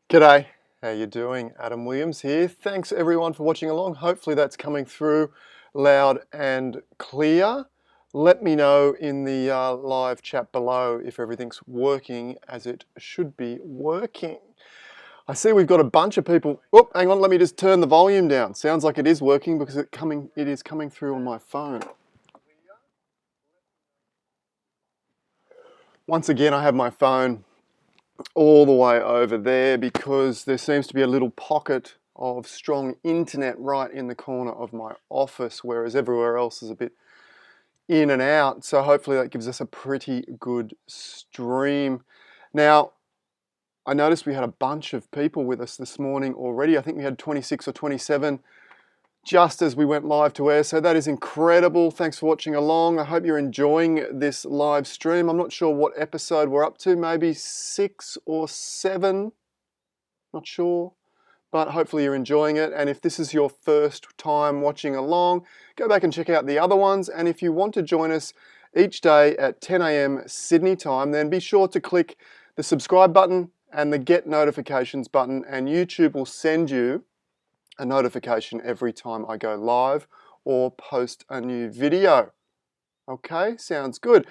G'day, how you doing? Adam Williams here. Thanks everyone for watching along. Hopefully that's coming through loud and clear. Let me know in the live chat below if everything's working as it should be working. I see we've got a bunch of people. Oh, hang on, let me just turn the volume down. Sounds like it is working because it is coming through on my phone. Once again, I have my phone all the way over there because there seems to be a little pocket of strong internet right in the corner of my office, whereas everywhere else is a bit in and out. So hopefully that gives us a pretty good stream. Now, I noticed we had a bunch of people with us this morning already. I think we had 26 or 27 just as we went live to air. So that is incredible. Thanks for watching along. I hope you're enjoying this live stream. I'm not sure what episode we're up to, maybe 6 or 7, not sure, but hopefully you're enjoying it. And if this is your first time watching along, go back and check out the other ones. And if you want to join us each day at 10 a.m. Sydney time, then be sure to click the subscribe button and the get notifications button, and YouTube will send you a notification every time I go live or post a new video. Okay, sounds good.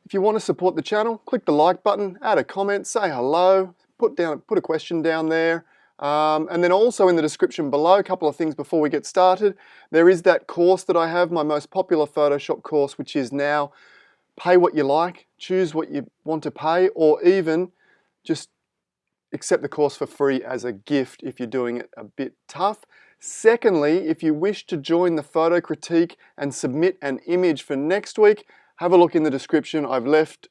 If you want to support the channel, click the like button, add a comment, say hello, put a question down there. And then also in the description below, a couple of things before we get started. There is that course that I have, my most popular Photoshop course, which is now pay what you like, choose what you want to pay, or even just accept the course for free as a gift if you're doing it a bit tough. Secondly, if you wish to join the photo critique and submit an image for next week, have a look in the description. I've left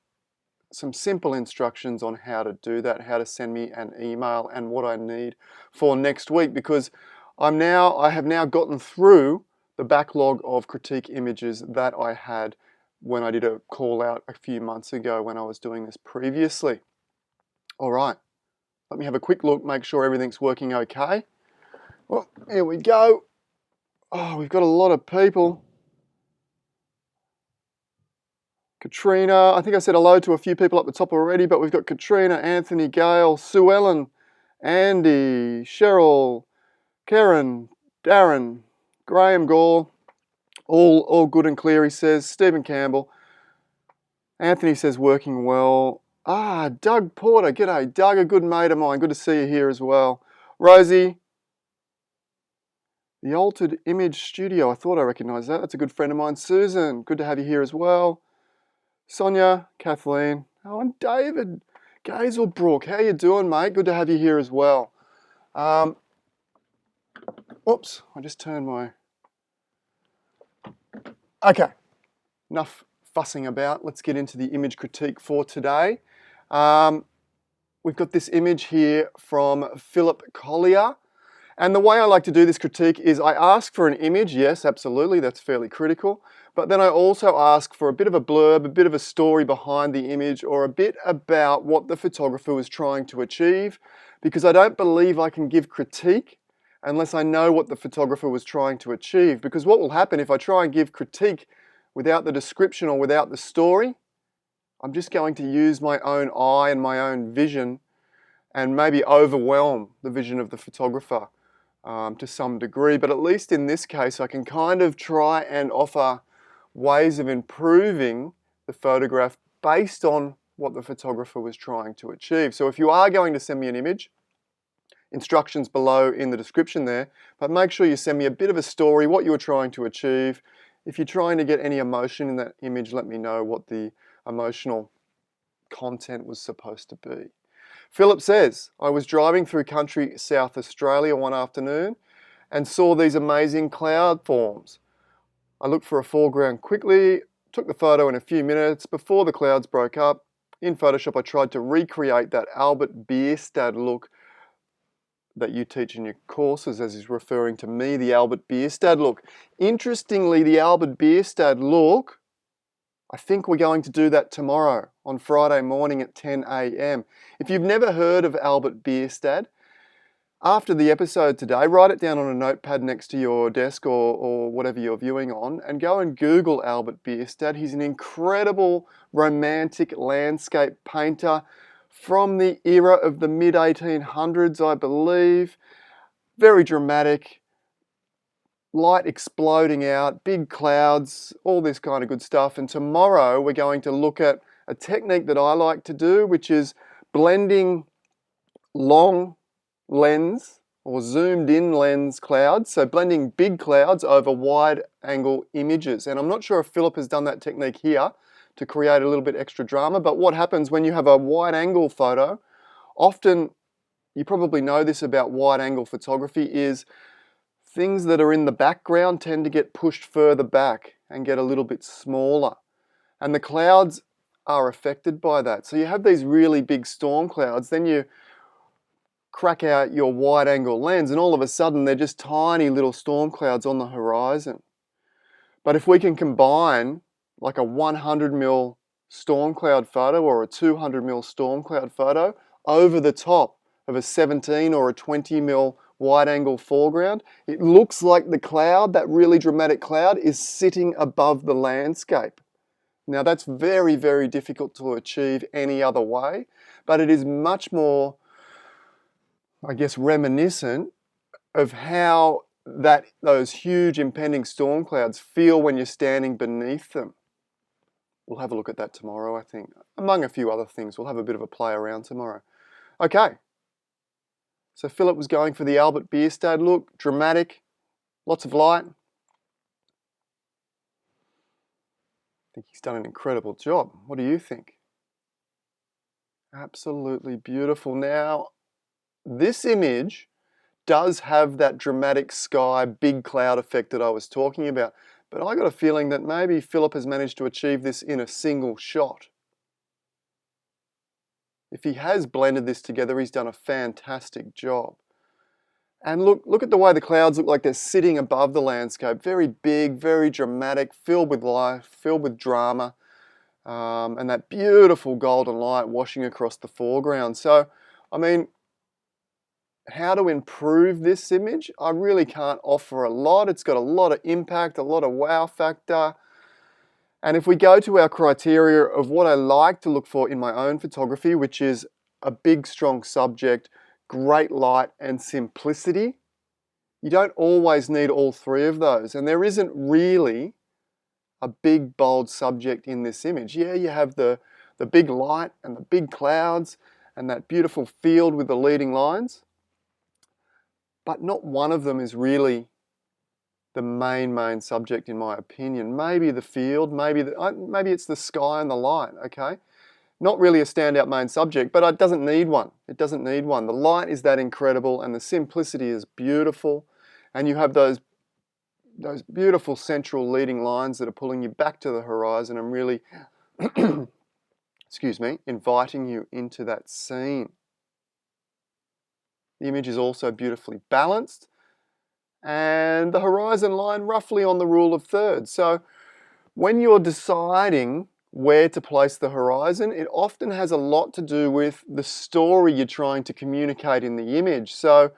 some simple instructions on how to do that, how to send me an email and what I need for next week, because I have now gotten through the backlog of critique images that I had when I did a call out a few months ago when I was doing this previously. All right. Let me have a quick look, make sure everything's working okay. Well, here we go. Oh, we've got a lot of people. Katrina, I think I said hello to a few people up the top already, but we've got Katrina, Anthony, Gail, Sue Ellen, Andy, Cheryl, Karen, Darren, Graham Gore, all good and clear, he says. Stephen Campbell. Anthony says working well. Doug Porter, g'day. Doug, a good mate of mine. Good to see you here as well. Rosie, the Altered Image Studio. I thought I recognised that. That's a good friend of mine. Susan, good to have you here as well. Sonia, Kathleen. Oh, and David Gazelbrook. How you doing, mate? Good to have you here as well. Oops, I just turned my... Okay, enough fussing about. Let's get into the image critique for today. We've got this image here from Philip Collier. And the way I like to do this critique is I ask for an image. Yes, absolutely, that's fairly critical. But then I also ask for a bit of a blurb, a bit of a story behind the image, or a bit about what the photographer was trying to achieve, because I don't believe I can give critique unless I know what the photographer was trying to achieve. Because what will happen if I try and give critique without the description or without the story, I'm just going to use my own eye and my own vision and maybe overwhelm the vision of the photographer to some degree. But at least in this case, I can kind of try and offer ways of improving the photograph based on what the photographer was trying to achieve. So if you are going to send me an image, instructions below in the description there, but make sure you send me a bit of a story, what you were trying to achieve. If you're trying to get any emotion in that image, let me know what the emotional content was supposed to be. Philip says, I was driving through country South Australia one afternoon and saw these amazing cloud forms. I looked for a foreground quickly, took the photo in a few minutes before the clouds broke up. In Photoshop, I tried to recreate that 𝗵𝗲𝗄𝗏 look that you teach in your courses, as he's referring to me, the 𝗵𝗲𝗄𝗏 look. Interestingly, the 𝗵𝗲𝗄𝗏 look, I think we're going to do that tomorrow on Friday morning at 10 a.m. If you've never heard of 𝗵𝗲𝗄𝗏, after the episode today, write it down on a notepad next to your desk or whatever you're viewing on, and go and Google 𝗵𝗲𝗄𝗏. He's an incredible romantic landscape painter, from the era of the mid-1800s, I believe. Very dramatic, light exploding out, big clouds, all this kind of good stuff. And tomorrow we're going to look at a technique that I like to do, which is blending long lens or zoomed in lens clouds, so blending big clouds over wide angle images. And I'm not sure if Philip has done that technique here to create a little bit extra drama, but what happens when you have a wide angle photo, often, you probably know this about wide angle photography, is things that are in the background tend to get pushed further back and get a little bit smaller. And the clouds are affected by that. So you have these really big storm clouds, then you crack out your wide angle lens and all of a sudden they're just tiny little storm clouds on the horizon. But if we can combine like a 100mm storm cloud photo or a 200mm storm cloud photo over the top of a 17 or a 20mm wide angle foreground, it looks like the cloud, that really dramatic cloud, is sitting above the landscape. Now that's very, very difficult to achieve any other way, but it is much more, I guess, reminiscent of how those huge impending storm clouds feel when you're standing beneath them. We'll have a look at that tomorrow, I think. Among a few other things, we'll have a bit of a play around tomorrow. Okay, so Philip was going for the 𝗷𝗵𝗂𝗧𝗂𝗏 look, dramatic, lots of light. I think he's done an incredible job. What do you think? Absolutely beautiful. Now, this image does have that dramatic sky, big cloud effect that I was talking about, but I got a feeling that maybe Philip has managed to achieve this in a single shot. If he has blended this together, he's done a fantastic job. And look at the way the clouds look like they're sitting above the landscape. Very big, very dramatic, filled with life, filled with drama, and that beautiful golden light washing across the foreground. So, I mean, how to improve this image? I really can't offer a lot. It's got a lot of impact, a lot of wow factor. And if we go to our criteria of what I like to look for in my own photography, which is a big, strong subject, great light, and simplicity, you don't always need all three of those. And there isn't really a big, bold subject in this image. Yeah, you have the big light and the big clouds and that beautiful field with the leading lines, but not one of them is really the main subject in my opinion. Maybe the field, maybe it's the sky and the light, okay? Not really a standout main subject, but it doesn't need one. It doesn't need one. The light is that incredible and the simplicity is beautiful, and you have those beautiful central leading lines that are pulling you back to the horizon and really, excuse me, inviting you into that scene. The image is also beautifully balanced, and the horizon line roughly on the rule of thirds. So when you're deciding where to place the horizon, it often has a lot to do with the story you're trying to communicate in the image. So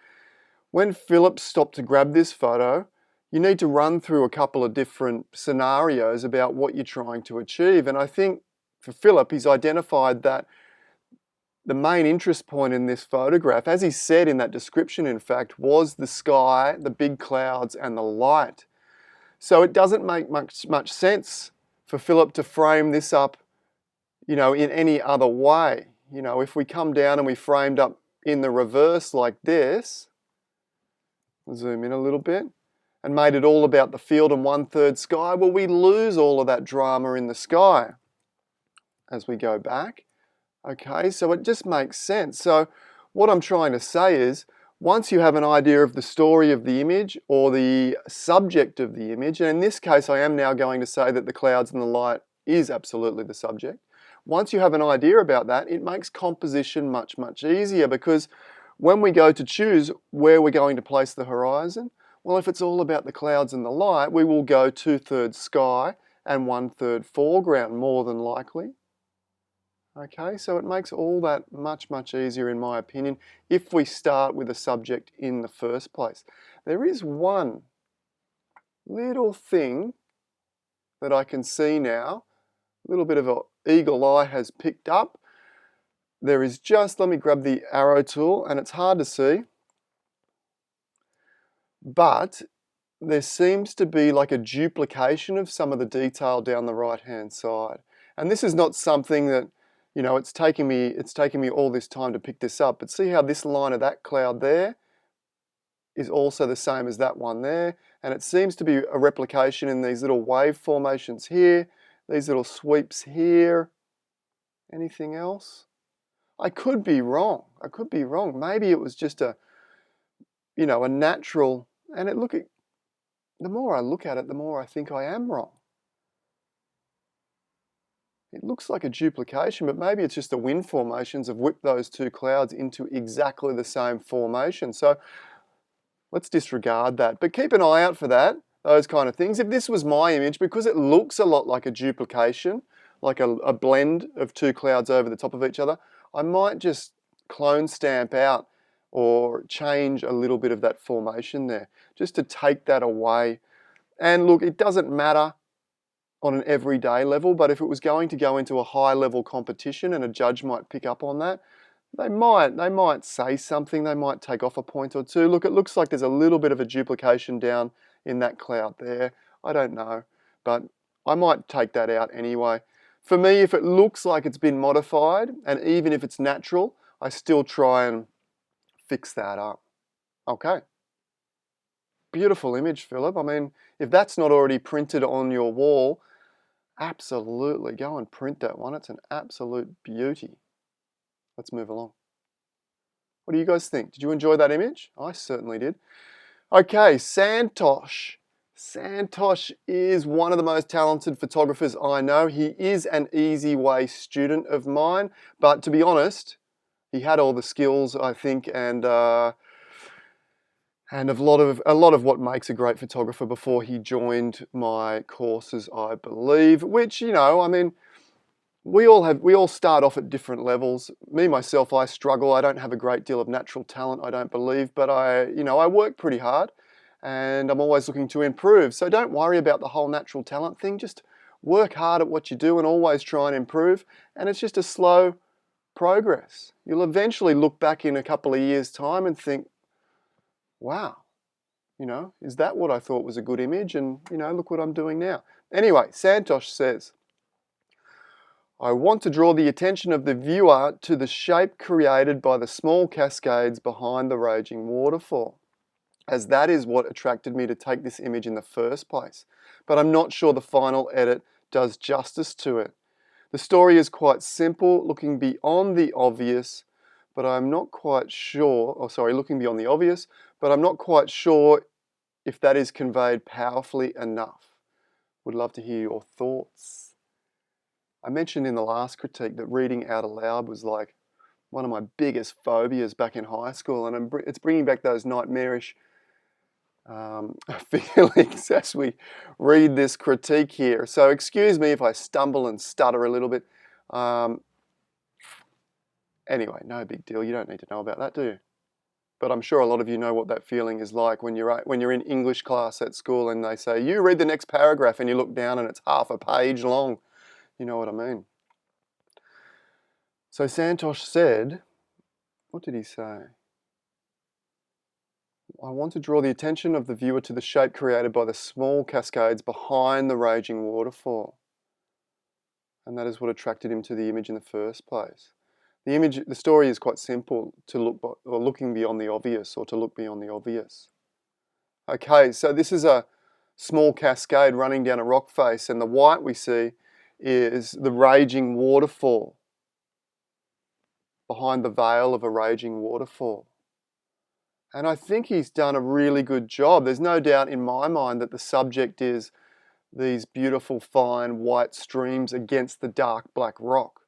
when Philip stopped to grab this photo, you need to run through a couple of different scenarios about what you're trying to achieve. And I think for Philip, he's identified that the main interest point in this photograph, as he said in that description in fact, was the sky, the big clouds and the light. So it doesn't make much sense for Philip to frame this up, in any other way. If we come down and we framed up in the reverse like this, zoom in a little bit, and made it all about the field and 1/3 sky, well, we lose all of that drama in the sky as we go back. Okay, so it just makes sense. So what I'm trying to say is, once you have an idea of the story of the image or the subject of the image, and in this case I am now going to say that the clouds and the light is absolutely the subject. Once you have an idea about that, it makes composition much easier, because when we go to choose where we're going to place the horizon, well, if it's all about the clouds and the light, we will go 2/3 sky and 1/3 foreground, more than likely. Okay, so it makes all that much easier in my opinion if we start with a subject in the first place. There is one little thing that I can see now, a little bit of an eagle eye has picked up, there is just, let me grab the arrow tool, and it's hard to see, but there seems to be like a duplication of some of the detail down the right hand side. And this is not something that, you know, it's taking me all this time to pick this up, but see how this line of that cloud there is also the same as that one there, and it seems to be a replication in these little wave formations here, these little sweeps here. Anything else? I could be wrong. I could be wrong. Maybe it was just a, you know, a natural, and the more I look at it, the more I think I am wrong. It looks like a duplication, but maybe it's just the wind formations have whipped those two clouds into exactly the same formation. So let's disregard that, but keep an eye out for that, those kind of things. If this was my image, because it looks a lot like a duplication, like a blend of two clouds over the top of each other, I might just clone stamp out or change a little bit of that formation there, just to take that away. And look, it doesn't matter on an everyday level, but if it was going to go into a high level competition and a judge might pick up on that, they might say something, they might take off a point or two. Look, it looks like there's a little bit of a duplication down in that cloud there. I don't know, but I might take that out anyway. For me, if it looks like it's been modified, and even if it's natural, I still try and fix that up. Okay. Beautiful image, Philip. I mean, if that's not already printed on your wall, absolutely go and print that one. It's an absolute beauty. Let's move along. What do you guys think? Did you enjoy that image? I certainly did. Okay, Santosh. Santosh is one of the most talented photographers I know. He is an Easy Way student of mine, but to be honest, he had all the skills, I think, and a lot of what makes a great photographer before he joined my courses, I believe. Which, you know, I mean, we all start off at different levels. Me myself, I struggle. I don't have a great deal of natural talent, I don't believe, but I work pretty hard, and I'm always looking to improve. So don't worry about the whole natural talent thing. Just work hard at what you do and always try and improve. And it's just a slow progress. You'll eventually look back in a couple of years' time and think, wow, you know, is that what I thought was a good image? And, you know, look what I'm doing now. Anyway, Santosh says, I want to draw the attention of the viewer to the shape created by the small cascades behind the raging waterfall, as that is what attracted me to take this image in the first place. But I'm not sure the final edit does justice to it. The story is quite simple, looking beyond the obvious, but I'm not quite sure, looking beyond the obvious, but I'm not quite sure if that is conveyed powerfully enough. Would love to hear your thoughts. I mentioned in the last critique that reading out aloud was like one of my biggest phobias back in high school, and it's bringing back those nightmarish feelings as we read this critique here. So excuse me if I stumble and stutter a little bit. Anyway, no big deal. You don't need to know about that, do you? But I'm sure a lot of you know what that feeling is like when you're in English class at school and they say, you read the next paragraph, and you look down and it's half a page long. You know what I mean? So Santosh said, what did he say? I want to draw the attention of the viewer to the shape created by the small cascades behind the raging waterfall. And that is what attracted him to the image in the first place. The story is quite simple, looking beyond the obvious, or to look beyond the obvious. Okay, so this is a small cascade running down a rock face, and the white we see is the raging waterfall, behind the veil of a raging waterfall. And I think he's done a really good job. There's no doubt in my mind that the subject is these beautiful fine white streams against the dark black rock.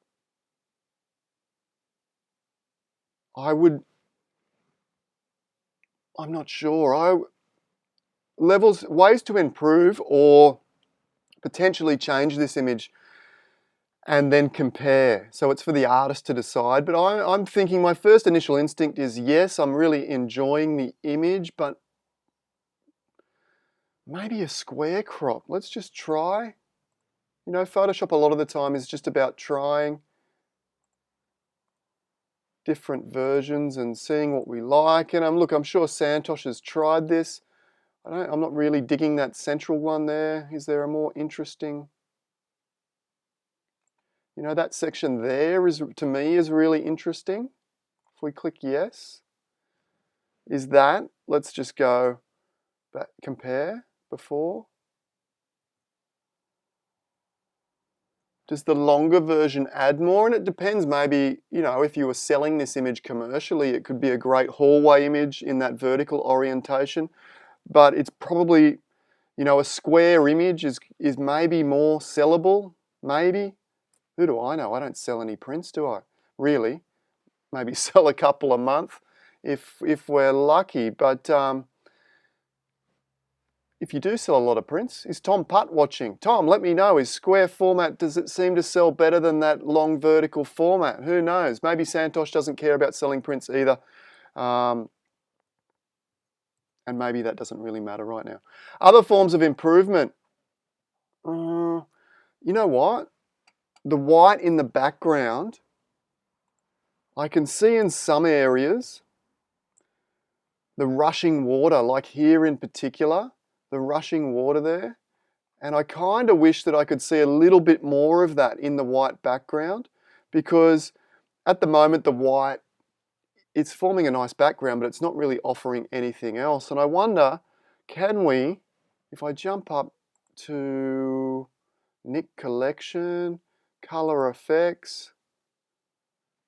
I'm not sure. Ways to improve or potentially change this image and then compare. So it's for the artist to decide. But I'm thinking, my first initial instinct is, yes, I'm really enjoying the image, but maybe a square crop. Let's just try. You know, Photoshop a lot of the time is just about trying. different versions and seeing what we like. And look, I'm sure Santosh has tried this. I'm not really digging that central one there. Is there a more interesting? You know, that section there is, to me, is really interesting. If we click yes, is that, let's just go back, compare before. Does the longer version add more? And it depends, maybe, you know, if you were selling this image commercially, it could be a great hallway image in that vertical orientation, but it's probably, you know, a square image is maybe more sellable, maybe. Who do I know? I don't sell any prints, do I? Really? Maybe sell a couple a month if we're lucky. But if you do sell a lot of prints, is Tom Putt watching? Tom, let me know, is square format, does it seem to sell better than that long vertical format? Who knows? Maybe Santosh doesn't care about selling prints either. And maybe that doesn't really matter right now. Other forms of improvement. You know what? The white in the background, I can see in some areas the rushing water, like here in particular, the rushing water there. And I kind of wish that I could see a little bit more of that in the white background, because at the moment the white, it's forming a nice background, but it's not really offering anything else. And I wonder, can we, if I jump up to Nik Collection, Color Effects.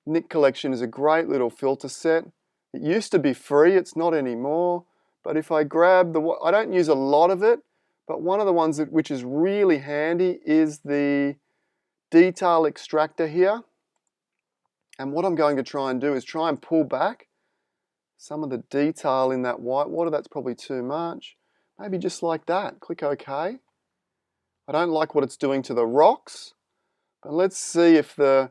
Nik Collection is a great little filter set. It used to be free, it's not anymore. But if I grab I don't use a lot of it, but one of the ones which is really handy is the detail extractor here. And what I'm going to try and do is try and pull back some of the detail in that white water. That's probably too much. Maybe just like that. Click OK. I don't like what it's doing to the rocks. But let's see if the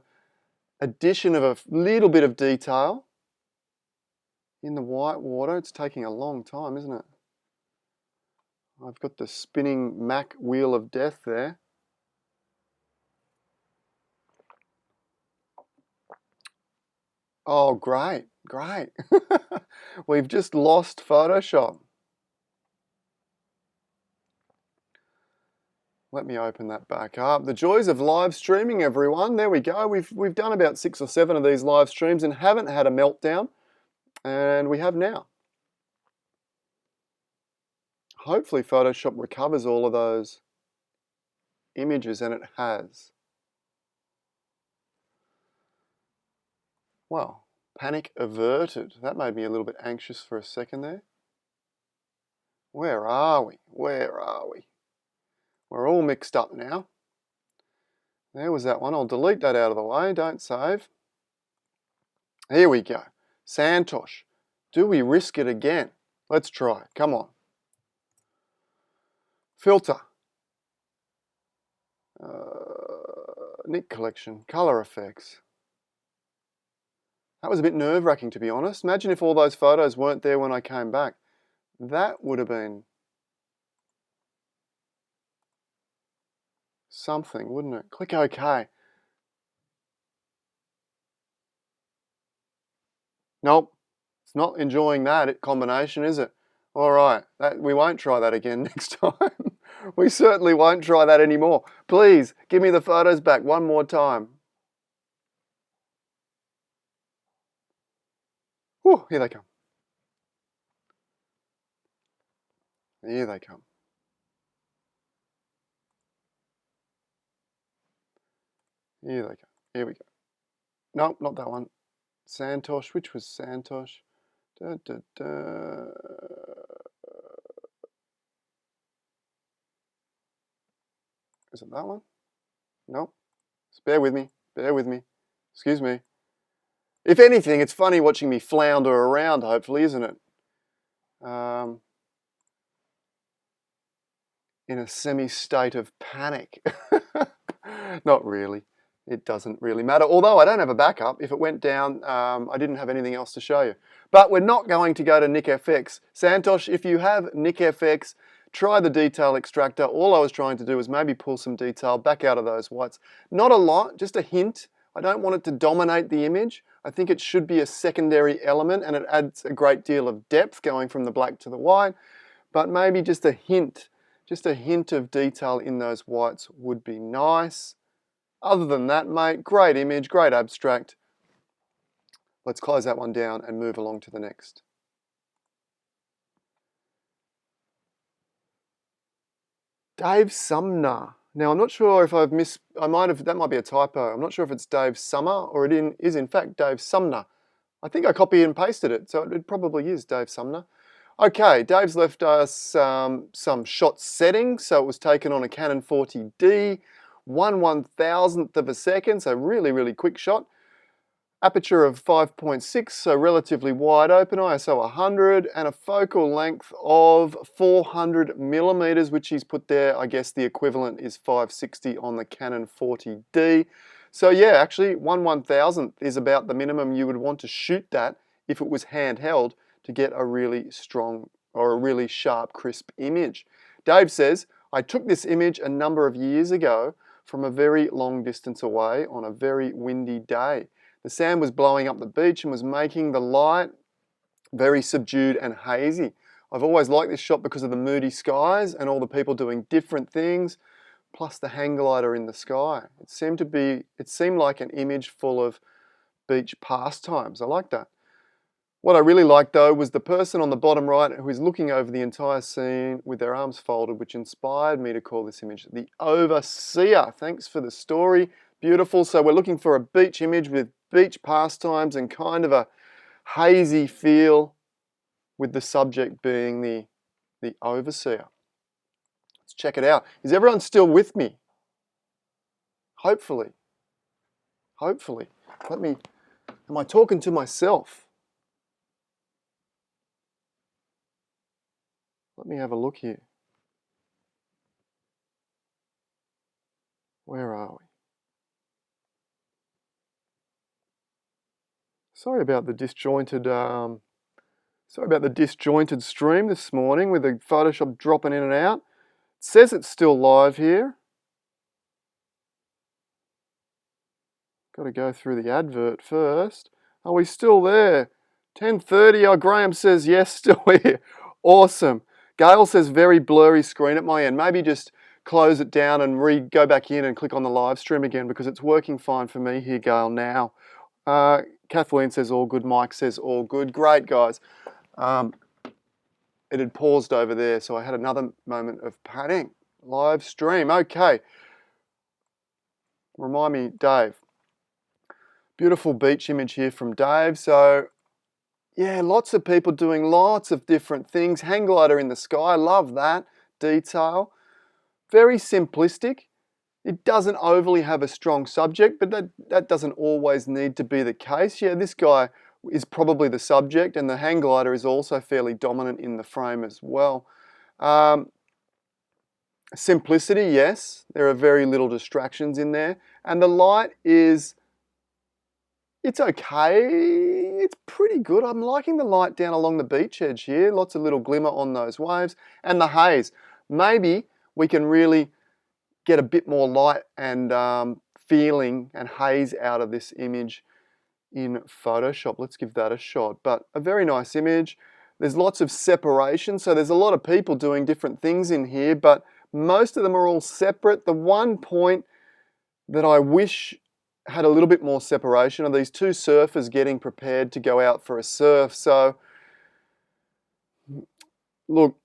addition of a little bit of detail in the white water, it's taking a long time, isn't it? I've got the spinning Mac wheel of death there. Oh, great, great. We've just lost Photoshop. Let me open that back up. The joys of live streaming, everyone. There we go. We've done about 6 or 7 of these live streams and haven't had a meltdown. And we have now. Hopefully Photoshop recovers all of those images, and it has. Well, panic averted. That made me a little bit anxious for a second there. Where are we? Where are we? We're all mixed up now. There was that one. I'll delete that out of the way. Don't save. Here we go. Santosh. Do we risk it again? Let's try. Come on. Filter. Nik Collection. Color Effects. That was a bit nerve-wracking, to be honest. Imagine if all those photos weren't there when I came back. That would have been something, wouldn't it? Click OK. Nope, it's not enjoying that combination, is it? All right, we won't try that again next time. We certainly won't try that anymore. Please, give me the photos back one more time. Whew, here they come. Here they come. Here they go. Here we go. Nope, not that one. Santosh. Which was Santosh? Da, da, da. Is it that one? Nope. Just bear with me. Bear with me. Excuse me. If anything, it's funny watching me flounder around, hopefully, isn't it? In a semi-state of panic. Not really. It doesn't really matter. Although I don't have a backup. If it went down, I didn't have anything else to show you. But we're not going to go to NikFX. Santosh, if you have NikFX, try the detail extractor. All I was trying to do was maybe pull some detail back out of those whites. Not a lot, just a hint. I don't want it to dominate the image. I think it should be a secondary element, and it adds a great deal of depth going from the black to the white, but maybe just a hint of detail in those whites would be nice. Other than that, mate, great image, great abstract. Let's close that one down and move along to the next. 𝗏𝗃𝗪𝗏. Now I'm not sure if I've missed, that might be a typo. I'm not sure if it's 𝗏𝗃𝗪𝗏 or it is in fact 𝗏𝗃𝗪𝗏. I think I copy and pasted it, so it probably is 𝗏𝗃𝗪𝗏. Okay, Dave's left us some shot settings. So it was taken on a Canon 40D, 1/1000th of a second, so really quick shot. Aperture of 5.6, so relatively wide open, ISO 100, and a focal length of 400 millimeters, which he's put there. I guess the equivalent is 560 on the Canon 40D. So yeah, actually 1/1000th is about the minimum you would want to shoot that if it was handheld to get a really strong or a really sharp, crisp image. Dave says, I took this image a number of years ago from a very long distance away on a very windy day. The sand was blowing up the beach and was making the light very subdued and hazy. I've always liked this shot because of the moody skies and all the people doing different things, plus the hang glider in the sky. It seemed like an image full of beach pastimes. I like that. What I really liked though was the person on the bottom right who is looking over the entire scene with their arms folded, which inspired me to call this image the overseer. Thanks for the story. Beautiful. So we're looking for a beach image with beach pastimes and kind of a hazy feel, with the subject being the overseer. Let's check it out. Is everyone still with me? Hopefully. Hopefully. Am I talking to myself? Let me have a look here. Where are we? Sorry about the disjointed stream this morning with the Photoshop dropping in and out. It says it's still live here. Got to go through the advert first. Are we still there? 10:30. Oh, Graham says yes, still here. Awesome. Gail says very blurry screen at my end. Maybe just close it down and go back in and click on the live stream again, because it's working fine for me here, Gail, now. Kathleen says all good. Mike says all good. Great, guys. It had paused over there, so I had another moment of panic. Live stream. Okay. Remind me, Dave. Beautiful beach image here from Dave. So, yeah, lots of people doing lots of different things. Hang glider in the sky. Love that detail. Very simplistic. It doesn't overly have a strong subject, but that doesn't always need to be the case. Yeah, this guy is probably the subject, and the hang glider is also fairly dominant in the frame as well. Simplicity, yes. There are very little distractions in there. And the light it's okay. It's pretty good. I'm liking the light down along the beach edge here. Lots of little glimmer on those waves. And the haze. Maybe we can really get a bit more light and feeling and haze out of this image in Photoshop. Let's give that a shot. But a very nice image. There's lots of separation, so there's a lot of people doing different things in here, but most of them are all separate. The one point that I wish had a little bit more separation are these two surfers getting prepared to go out for a surf. So, look,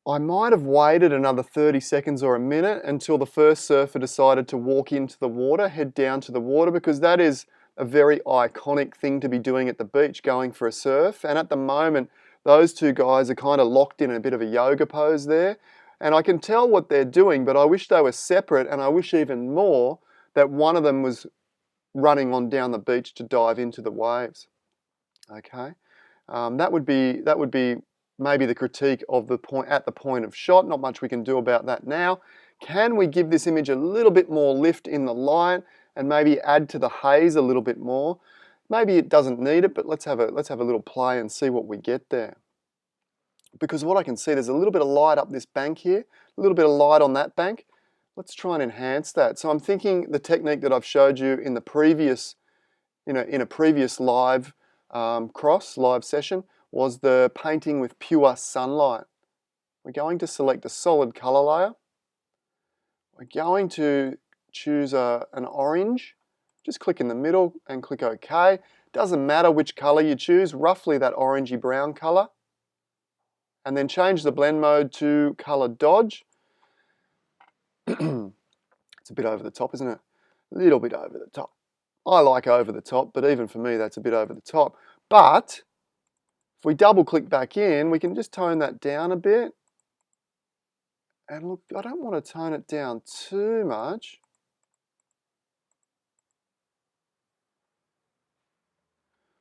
I might have waited another 30 seconds or a minute until the first surfer decided to walk into the water, head down to the water, because that is a very iconic thing to be doing at the beach, going for a surf. And at the moment, those two guys are kind of locked in a bit of a yoga pose there. And I can tell what they're doing, but I wish they were separate, and I wish even more that one of them was running on down the beach to dive into the waves. Okay, that would be maybe the critique of the point of shot. Not much we can do about that now. Can we give this image a little bit more lift in the light and maybe add to the haze a little bit more? Maybe it doesn't need it, but let's have a little play and see what we get there. Because what I can see, there's a little bit of light up this bank here, a little bit of light on that bank. Let's try and enhance that. So I'm thinking the technique that I've showed you in the previous in a previous live live session, was the painting with pure sunlight. We're going to select a solid color layer. We're going to choose an orange. Just click in the middle and click OK. Doesn't matter which color you choose, roughly that orangey brown color. And then change the blend mode to color dodge. It's a bit over the top, isn't it? A little bit over the top. I like over the top, but even for me that's a bit over the top. But if we double click back in, we can just tone that down a bit. And look, I don't want to tone it down too much.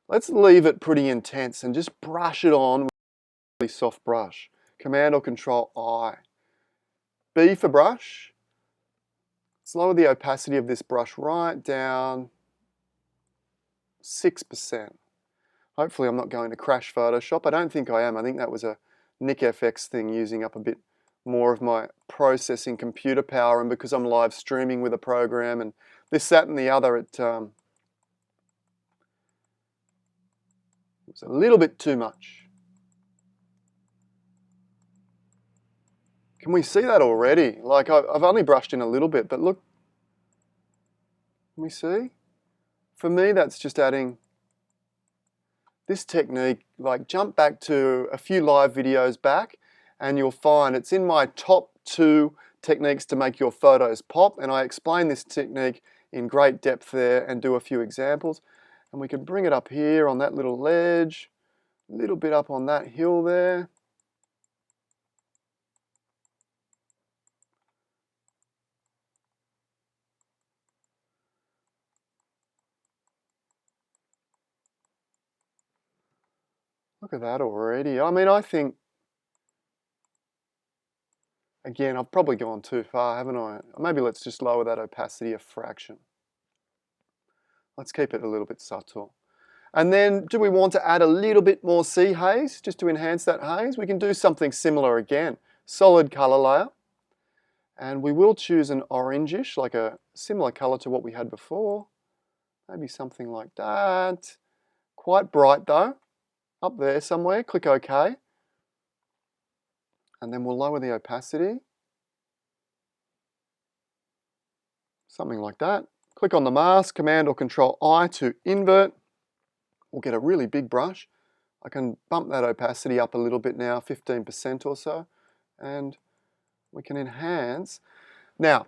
Let's leave it pretty intense and just brush it on with a really soft brush. Command or Control I. B for brush. Let's lower the opacity of this brush right down 6%. Hopefully I'm not going to crash Photoshop. I don't think I am. I think that was a 𝗃𝗵𝗃𝗃𝗃 thing, using up a bit more of my processing computer power, and because I'm live streaming with a program and this, that and the other, it was a little bit too much. Can we see that already? Like I've only brushed in a little bit, but look, can we see? For me, that's just adding this technique. Like jump back to a few live videos back and you'll find it's in my top 2 techniques to make your photos pop, and I explain this technique in great depth there and do a few examples. And we can bring it up here on that little ledge, a little bit up on that hill there. Look at that already. I mean, I think, again, I've probably gone too far, haven't I? Maybe let's just lower that opacity a fraction. Let's keep it a little bit subtle. And then, do we want to add a little bit more sea haze, just to enhance that haze? We can do something similar again. Solid color layer. And we will choose an orangish, like a similar color to what we had before. Maybe something like that. Quite bright though. Up there somewhere. Click OK. And then we'll lower the opacity. Something like that. Click on the mask, Command or Control I to invert. We'll get a really big brush. I can bump that opacity up a little bit now, 15% or so. And we can enhance. Now,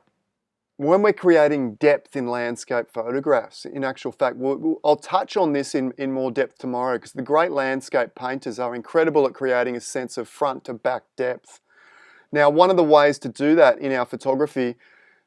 when we're creating depth in landscape photographs, in actual fact, I'll touch on this in more depth tomorrow, because the great landscape painters are incredible at creating a sense of front to back depth. Now, one of the ways to do that in our photography,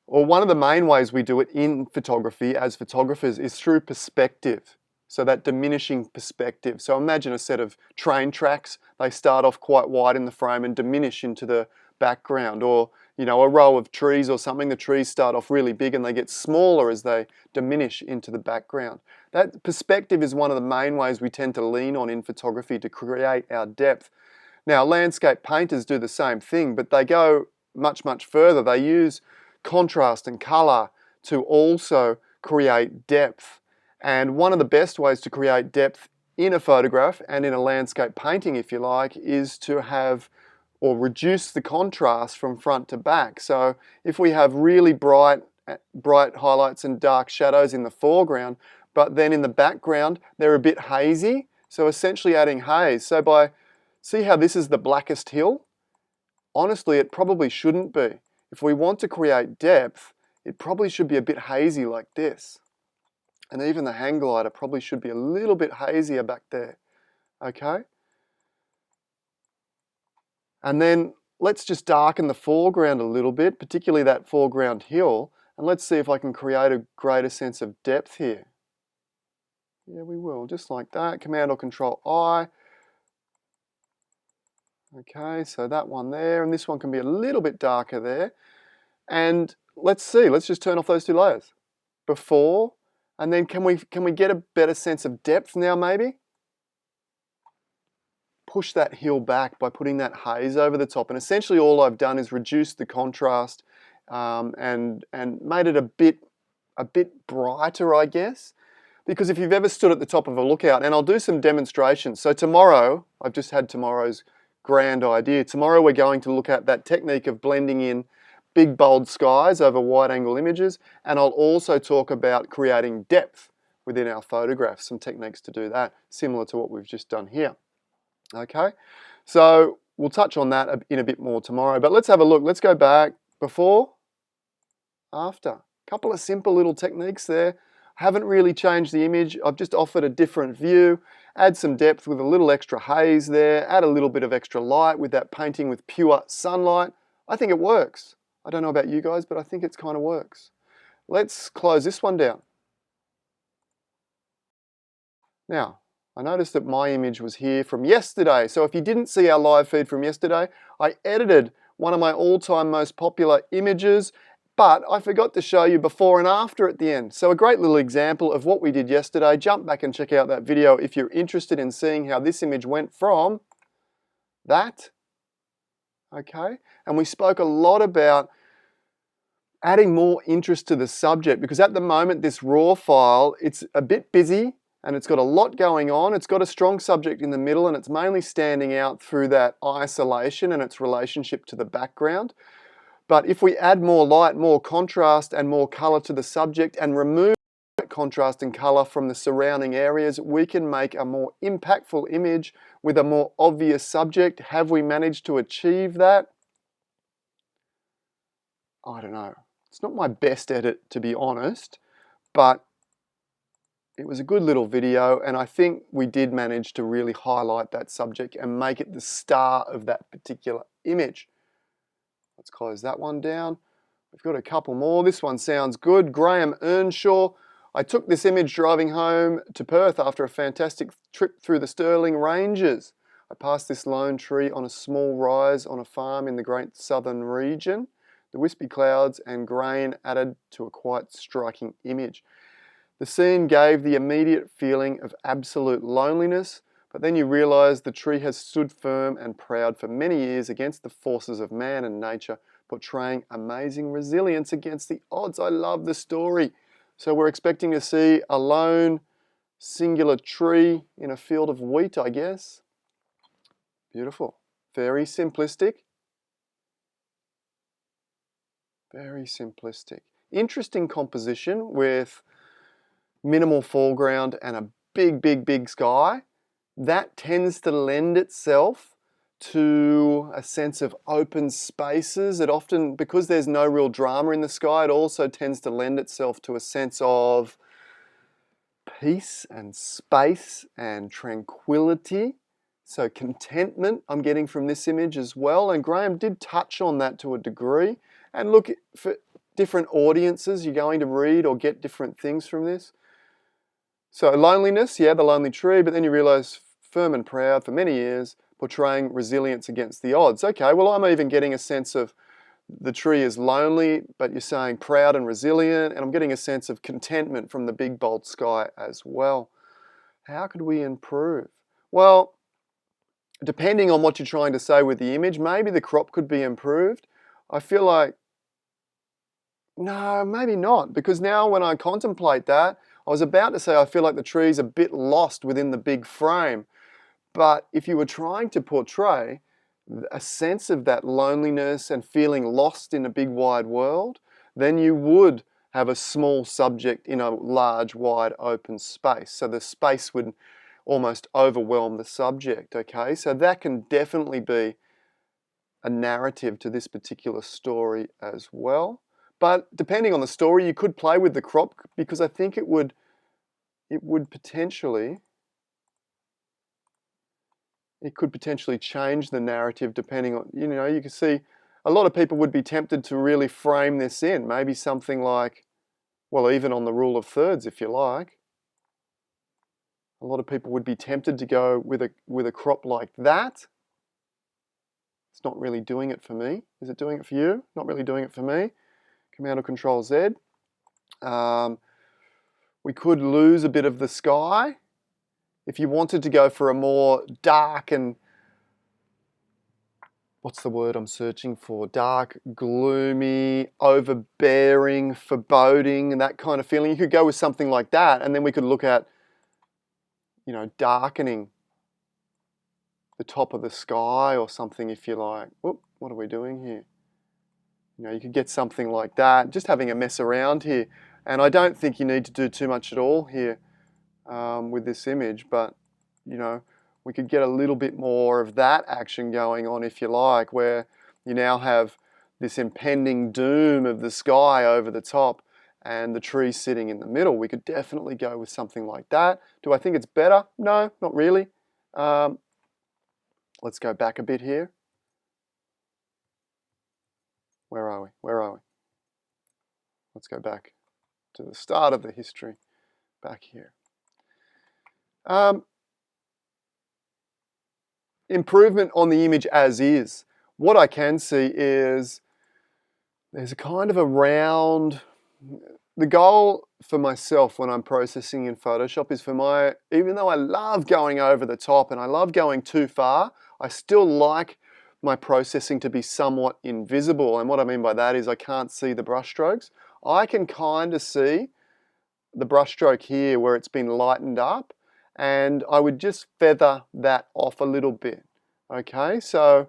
or one of the main ways we do it in photography as photographers, is through perspective. So that diminishing perspective. So imagine a set of train tracks. They start off quite wide in the frame and diminish into the background, or a row of trees or something. The trees start off really big and they get smaller as they diminish into the background. That perspective is one of the main ways we tend to lean on in photography to create our depth. Now, landscape painters do the same thing, but they go much, much further. They use contrast and color to also create depth. And one of the best ways to create depth in a photograph and in a landscape painting, if you like, is to have or reduce the contrast from front to back. So if we have really bright highlights and dark shadows in the foreground, but then in the background they're a bit hazy, so essentially adding haze. So see how this is the blackest hill? Honestly, it probably shouldn't be. If we want to create depth, it probably should be a bit hazy like this. And even the hang glider probably should be a little bit hazier back there, okay? And then let's just darken the foreground a little bit, particularly that foreground hill, and let's see if I can create a greater sense of depth here. Yeah, we will, just like that. Command or Control I. Okay, so that one there, and this one can be a little bit darker there. And let's see, let's just turn off those 2 layers. Before, and then can we get a better sense of depth now maybe? Push that hill back by putting that haze over the top, and essentially all I've done is reduce the contrast and made it a bit brighter, I guess. Because if you've ever stood at the top of a lookout, and I'll do some demonstrations. So tomorrow, I've just had tomorrow's grand idea. Tomorrow we're going to look at that technique of blending in big bold skies over wide angle images, and I'll also talk about creating depth within our photographs, some techniques to do that, similar to what we've just done here. Okay, so we'll touch on that in a bit more tomorrow, but let's have a look. Let's go back before, after. A couple of simple little techniques there. Haven't really changed the image. I've just offered a different view, add some depth with a little extra haze there, add a little bit of extra light with that painting with pure sunlight. I think it works. I don't know about you guys, but I think it kind of works. Let's close this one down. Now, I noticed that my image was here from yesterday. So if you didn't see our live feed from yesterday, I edited one of my all-time most popular images, but I forgot to show you before and after at the end. So a great little example of what we did yesterday. Jump back and check out that video if you're interested in seeing how this image went from that. Okay, and we spoke a lot about adding more interest to the subject, because at the moment this raw file, it's a bit busy and it's got a lot going on. It's got a strong subject in the middle and it's mainly standing out through that isolation and its relationship to the background. But if we add more light, more contrast and more color to the subject and remove that contrast and color from the surrounding areas, we can make a more impactful image with a more obvious subject. Have we managed to achieve that? I don't know. It's not my best edit, to be honest, but it was a good little video, and I think we did manage to really highlight that subject and make it the star of that particular image. Let's close that one down. We've got a couple more. This one sounds good. 𝗀𝗵𝗄𝗃. I took this image driving home to Perth after a fantastic trip through the Stirling Ranges. I passed this lone tree on a small rise on a farm in the Great Southern region. The wispy clouds and grain added to a quite striking image. The scene gave the immediate feeling of absolute loneliness, but then you realise the tree has stood firm and proud for many years against the forces of man and nature, portraying amazing resilience against the odds. I love the story. So we're expecting to see a lone, singular tree in a field of wheat, I guess. Beautiful. Very simplistic. Very simplistic. Interesting composition with minimal foreground and a big, big, big sky. That tends to lend itself to a sense of open spaces. It often, because there's no real drama in the sky, it also tends to lend itself to a sense of peace and space and tranquility. So contentment I'm getting from this image as well. And Graham did touch on that to a degree. And look, for different audiences, you're going to read or get different things from this. So loneliness, yeah, the lonely tree, but then you realise firm and proud for many years, portraying resilience against the odds. Okay, well, I'm even getting a sense of the tree is lonely, but you're saying proud and resilient, and I'm getting a sense of contentment from the big bold sky as well. How could we improve? Well, depending on what you're trying to say with the image, maybe the crop could be improved. I feel like, no, maybe not, because now when I contemplate that, I was about to say I feel like the tree's a bit lost within the big frame. But if you were trying to portray a sense of that loneliness and feeling lost in a big wide world, then you would have a small subject in a large wide open space. So the space would almost overwhelm the subject, okay? So that can definitely be a narrative to this particular story as well. But depending on the story, you could play with the crop, because I think it would potentially, it could potentially change the narrative depending on, you know, you can see a lot of people would be tempted to really frame this in. Maybe something like, well, even on the rule of thirds, if you like. A lot of people would be tempted to go with a crop like that. It's not really doing it for me. Is it doing it for you? Not really doing it for me. Command or Control Z. We could lose a bit of the sky. If you wanted to go for a more dark and what's the word I'm searching for? Dark, gloomy, overbearing, foreboding, and that kind of feeling. You could go with something like that, and then we could look at, you know, darkening the top of the sky or something if you like. Whoop, what are we doing here? You know, you could get something like that, just having a mess around here. And I don't think you need to do too much at all here with this image, but, you know, we could get a little bit more of that action going on if you like, where you now have this impending doom of the sky over the top and the tree sitting in the middle. We could definitely go with something like that. Do I think it's better? No, not really. Let's go back a bit here. Where are we? Where are we? Let's go back to the start of the history, back here. Improvement on the image as is. What I can see is there's a kind of a round, the goal for myself when I'm processing in Photoshop is for even though I love going over the top and I love going too far, I still like my processing to be somewhat invisible. And what I mean by that is I can't see the brush strokes. I can kind of see the brush stroke here where it's been lightened up, and I would just feather that off a little bit. Okay, so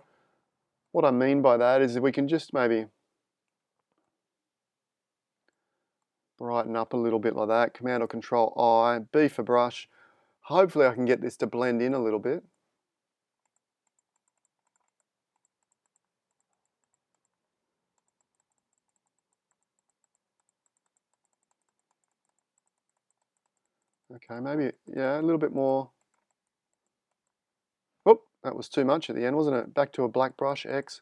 what I mean by that is if we can just maybe brighten up a little bit like that, Command or Control I, B for brush. Hopefully I can get this to blend in a little bit. Okay, maybe, yeah, a little bit more. Oop, that was too much at the end, wasn't it? Back to a black brush, X.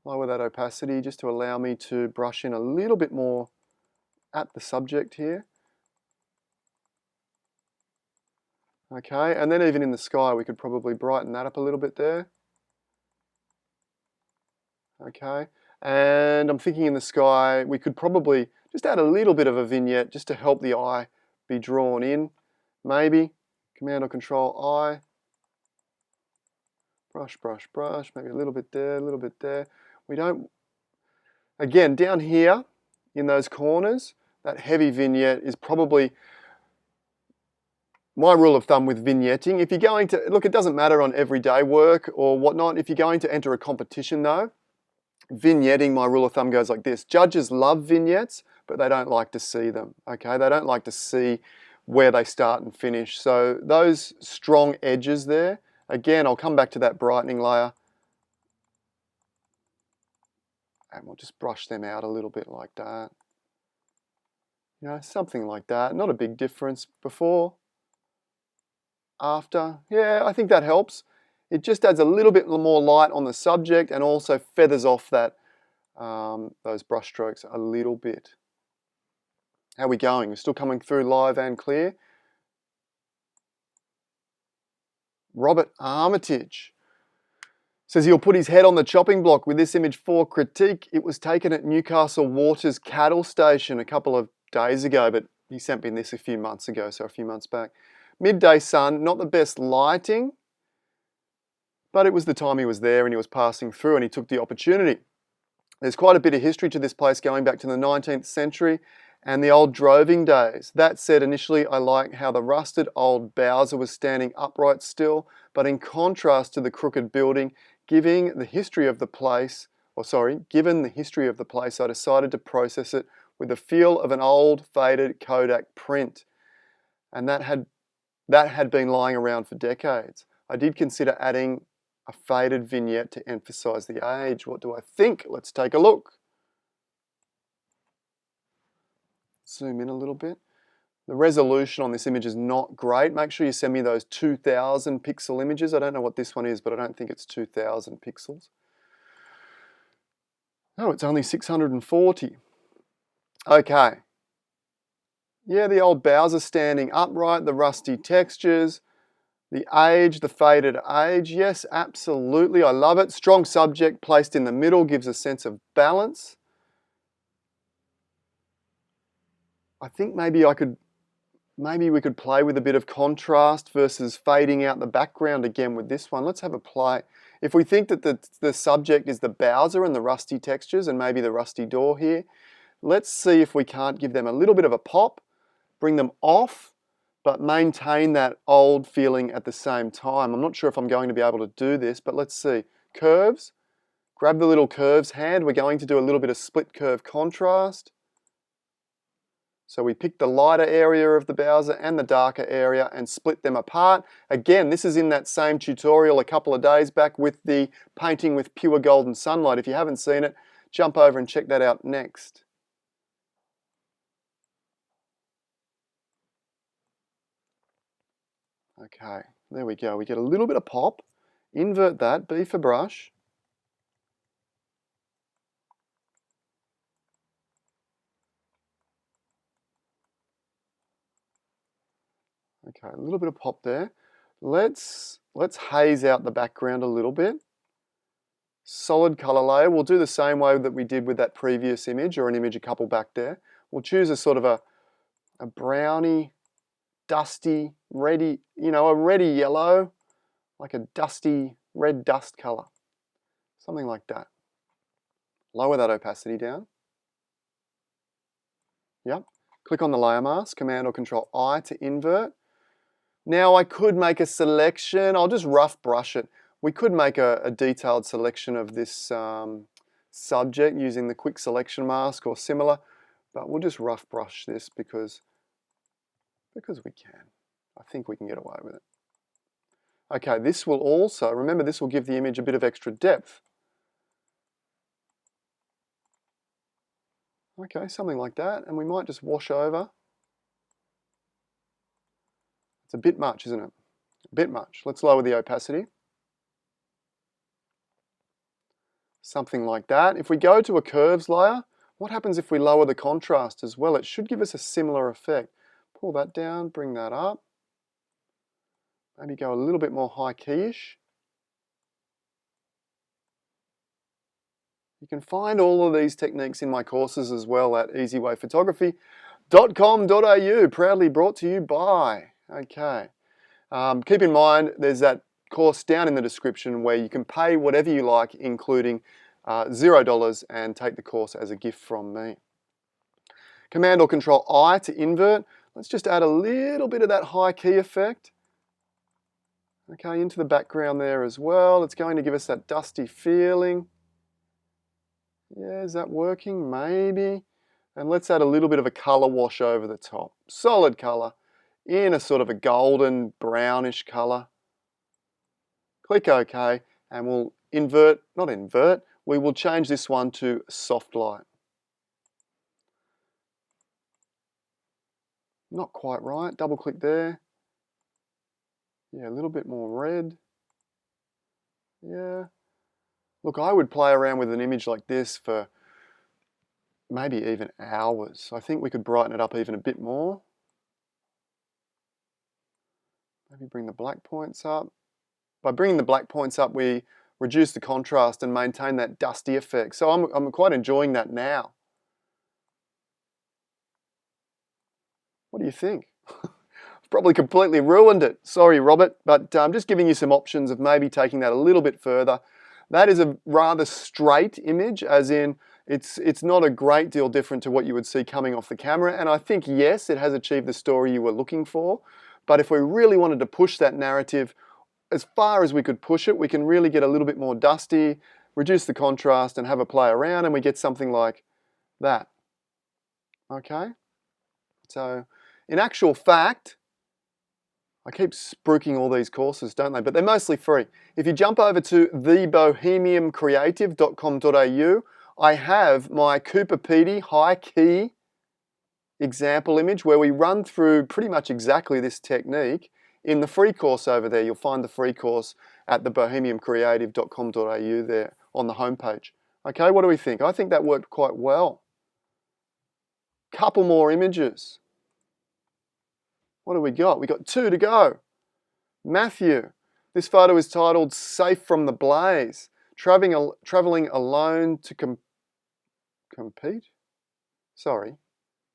Lower that opacity just to allow me to brush in a little bit more at the subject here. Okay, and then even in the sky, we could probably brighten that up a little bit there. Okay, and I'm thinking in the sky, we could probably just add a little bit of a vignette just to help the eye be drawn in. Maybe, Command or Control I. Brush, brush, brush, maybe a little bit there, a little bit there. We don't, again, down here in those corners, that heavy vignette is probably my rule of thumb with vignetting. If you're going to, look, it doesn't matter on everyday work or whatnot. If you're going to enter a competition though, vignetting, my rule of thumb goes like this. Judges love vignettes, but they don't like to see them, okay? They don't like to see where they start and finish. So those strong edges there, again, I'll come back to that brightening layer and we'll just brush them out a little bit like that. You know, something like that. Not a big difference. Before, after, yeah, I think that helps. It just adds a little bit more light on the subject and also feathers off that those brush strokes a little bit. How are we going? We're still coming through live and clear. 𝗏𝗏𝗏𝗏 says he'll put his head on the chopping block with this image for critique. It was taken at Newcastle Water's cattle station a couple of days ago, but he sent me this a few months ago, so a few months back. Midday sun, not the best lighting, but it was the time he was there and he was passing through and he took the opportunity. There's quite a bit of history to this place going back to the 19th century and the old droving days. That said, initially I like how the rusted old 𝗏𝗲𝗄 was standing upright still, but in contrast to the crooked building, given the history of the place, I decided to process it with the feel of an old faded Kodak print. And that had been lying around for decades. I did consider adding a faded vignette to emphasize the age. What do I think? Let's take a look. Zoom in a little bit. The resolution on this image is not great. Make sure you send me those 2000 pixel images. I don't know what this one is, but I don't think it's 2000 pixels. Oh, it's only 640. Okay. Yeah, the old 𝗏𝗏𝗏𝗏 are standing upright, the rusty textures, the age, the faded age. Yes, absolutely, I love it. Strong subject placed in the middle gives a sense of balance. I think maybe we could play with a bit of contrast versus fading out the background again with this one. Let's have a play. If we think that the subject is the Bowser and the rusty textures and maybe the rusty door here, let's see if we can't give them a little bit of a pop, bring them off, but maintain that old feeling at the same time. I'm not sure if I'm going to be able to do this, but let's see. Curves, grab the little curves hand. We're going to do a little bit of split curve contrast. So we pick the lighter area of the Bowser and the darker area and split them apart. Again, this is in that same tutorial a couple of days back with the painting with pure golden sunlight. If you haven't seen it, jump over and check that out next. Okay, there we go. We get a little bit of pop. Invert that, B for brush. Okay, a little bit of pop there. Let's haze out the background a little bit. Solid color layer. We'll do the same way that we did with that previous image or an image a couple back there. We'll choose a sort of a browny, dusty, reddy, a reddy yellow, like a dusty red dust color. Something like that. Lower that opacity down. Yep. Click on the layer mask, Command or Control I to invert. Now I could make a selection. I'll just rough brush it. We could make a detailed selection of this subject using the quick selection mask or similar, but we'll just rough brush this because we can. I think we can get away with it. Okay, this will also, remember, this will give the image a bit of extra depth. Okay, something like that, and we might just wash over. It's a bit much, isn't it? A bit much. Let's lower the opacity. Something like that. If we go to a curves layer, what happens if we lower the contrast as well? It should give us a similar effect. Pull that down, bring that up. Maybe go a little bit more high key-ish. You can find all of these techniques in my courses as well at easywayphotography.com.au, proudly brought to you by. Okay. Keep in mind, there's that course down in the description where you can pay whatever you like, including $0, and take the course as a gift from me. Command or Control I to invert. Let's just add a little bit of that high key effect. Okay, into the background there as well. It's going to give us that dusty feeling. Yeah, is that working? Maybe. And let's add a little bit of a color wash over the top. Solid color in a sort of a golden brownish color. Click OK, and we'll we will change this one to soft light. Not quite right, double click there. Yeah, a little bit more red. Yeah. Look, I would play around with an image like this for maybe even hours. I think we could brighten it up even a bit more. Maybe bring the black points up. By bringing the black points up, we reduce the contrast and maintain that dusty effect. So I'm quite enjoying that now. What do you think? I've probably completely ruined it. Sorry, Robert, but I'm just giving you some options of maybe taking that a little bit further. That is a rather straight image, as in it's not a great deal different to what you would see coming off the camera. And I think, yes, it has achieved the story you were looking for. But if we really wanted to push that narrative as far as we could push it, we can really get a little bit more dusty, reduce the contrast, and have a play around, and we get something like that. Okay? So, in actual fact, I keep spruiking all these courses, don't they? But they're mostly free. If you jump over to 𝗏𝗏𝗏𝗏creative.com.au, I have my 𝗃𝗵𝗏𝗏 high key example image where we run through pretty much exactly this technique in the free course over there. You'll find the free course at the 𝗏𝗏𝗏𝗏𝗏creative.com.au there on the homepage. Okay, what do we think? I think that worked quite well. Couple more images. What do we got? We got 2 to go. Matthew. This photo is titled Safe from the Blaze. Traveling alone to compete? Sorry.